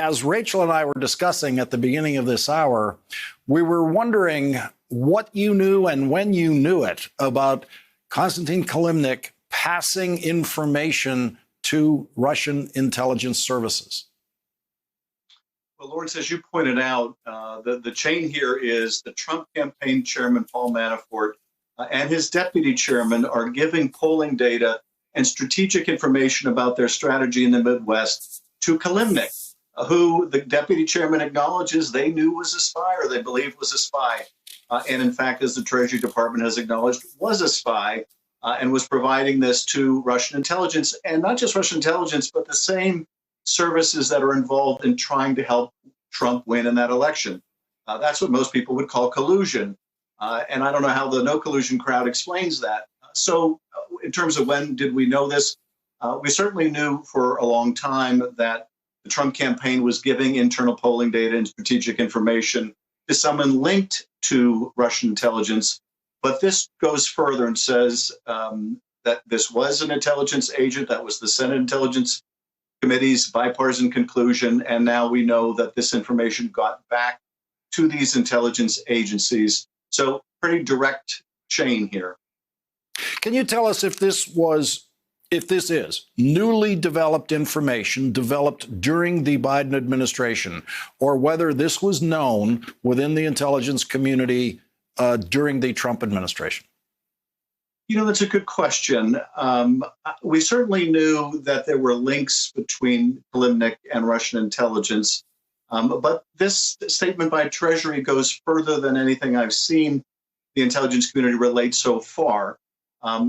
as Rachel and I were discussing at the beginning of this hour, we were wondering what you knew and when you knew it about Konstantin Kilimnik passing information to Russian intelligence services. Well, Lawrence, as you pointed out, the chain here is the Trump campaign chairman, Paul Manafort, and his deputy chairman are giving polling data and strategic information about their strategy in the Midwest to Kilimnik, who the deputy chairman acknowledges they knew was a spy or they believed was a spy. And in fact, as the Treasury Department has acknowledged, was a spy and was providing this to Russian intelligence, and not just Russian intelligence, but the same services that are involved in trying to help Trump win in that election. That's what most people would call collusion. And I don't know how the no collusion crowd explains that. So in terms of when did we know this, we certainly knew for a long time that the Trump campaign was giving internal polling data and strategic information to someone linked to Russian intelligence. But this goes further and says that this was an intelligence agent. That was the Senate Intelligence Committee's bipartisan conclusion. And now we know that this information got back to these intelligence agencies. So pretty direct chain here. Can you tell us if this is newly developed information developed during the Biden administration, or whether this was known within the intelligence community during the Trump administration? You know, that's a good question. We certainly knew that there were links between Kilimnik and Russian intelligence. But this statement by Treasury goes further than anything I've seen the intelligence community relate so far.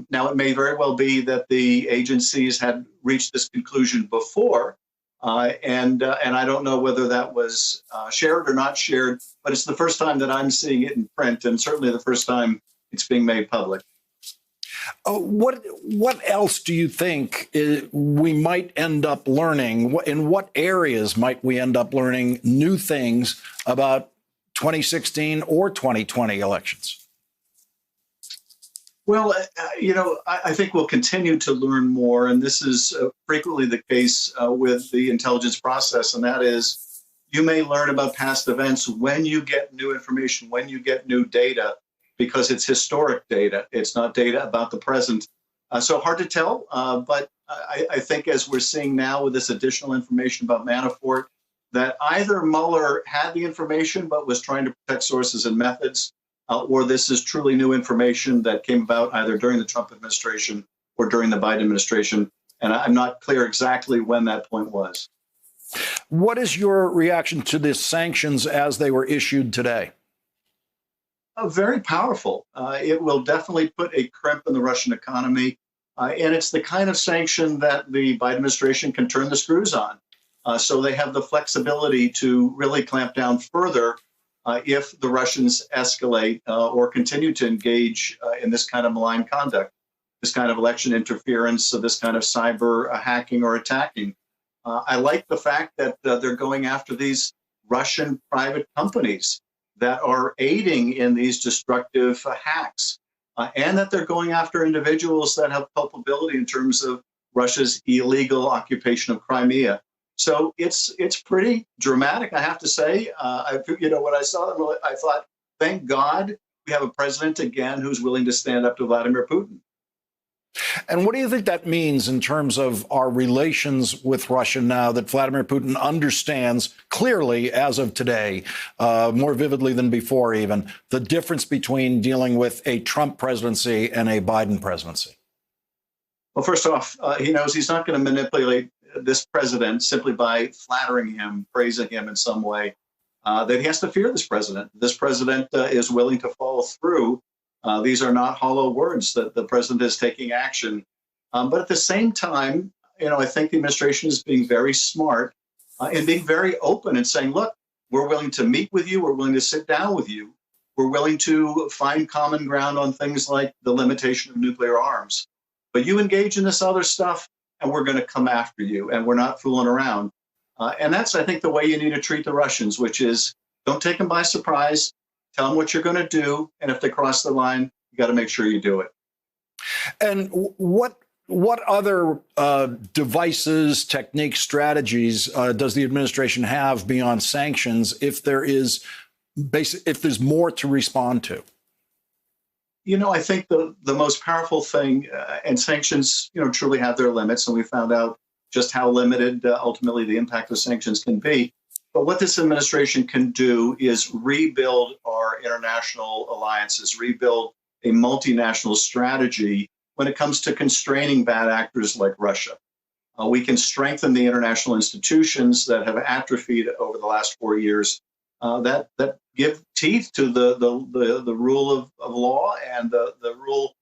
Now, it may very well be that the agencies had reached this conclusion before, and I don't know whether that was shared or not shared, but it's the first time that I'm seeing it in print, and certainly the first time it's being made public. What else do you think we might end up learning? In what areas might we end up learning new things about 2016 or 2020 elections? Well, you know, I think we'll continue to learn more, and this is frequently the case with the intelligence process, and that is you may learn about past events when you get new information, when you get new data, because it's historic data. It's not data about the present. So hard to tell, but I think as we're seeing now with this additional information about Manafort, that either Mueller had the information but was trying to protect sources and methods, or this is truly new information that came about either during the Trump administration or during the Biden administration. And I'm not clear exactly when that point was. What is your reaction to the sanctions as they were issued today? Very powerful. It will definitely put a crimp in the Russian economy. And it's the kind of sanction that the Biden administration can turn the screws on. So they have the flexibility to really clamp down further if the Russians escalate or continue to engage in this kind of malign conduct, this kind of election interference, this kind of cyber hacking or attacking. I like the fact that they're going after these Russian private companies that are aiding in these destructive hacks, and that they're going after individuals that have culpability in terms of Russia's illegal occupation of Crimea. So it's pretty dramatic, I have to say. When I saw them, I thought, thank God we have a president again who's willing to stand up to Vladimir Putin. And what do you think that means in terms of our relations with Russia now that Vladimir Putin understands clearly, as of today, more vividly than before even, the difference between dealing with a Trump presidency and a Biden presidency? Well, first off, he knows he's not going to manipulate this president simply by flattering him, praising him in some way, that he has to fear this president. This president is willing to follow through. These are not hollow words that the president is taking action. But at the same time, I think the administration is being very smart and being very open and saying, look, we're willing to meet with you. We're willing to sit down with you. We're willing to find common ground on things like the limitation of nuclear arms. But you engage in this other stuff, and we're going to come after you, and we're not fooling around. And that's, I think, the way you need to treat the Russians, which is don't take them by surprise. Tell them what you're going to do. And if they cross the line, you got to make sure you do it. And what What other devices, techniques, strategies does the administration have beyond sanctions if there's more to respond to? I think the most powerful thing, and sanctions, truly have their limits, and we found out just how limited ultimately the impact of sanctions can be. But what this administration can do is rebuild our international alliances, rebuild a multinational strategy when it comes to constraining bad actors like Russia. We can strengthen the international institutions that have atrophied over the last 4 years that give teeth to the rule of law and the rule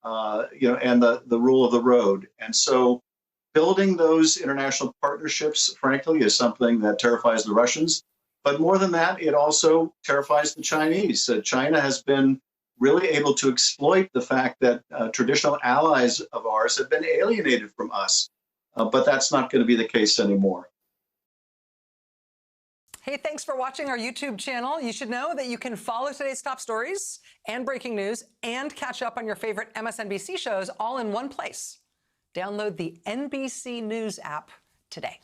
and the rule of the road. And so building those international partnerships, frankly, is something that terrifies the Russians. But more than that, it also terrifies the Chinese. China has been really able to exploit the fact that traditional allies of ours have been alienated from us. But that's not going to be the case anymore. Hey, thanks for watching our YouTube channel. You should know that you can follow today's top stories and breaking news and catch up on your favorite MSNBC shows all in one place. Download the NBC News app today.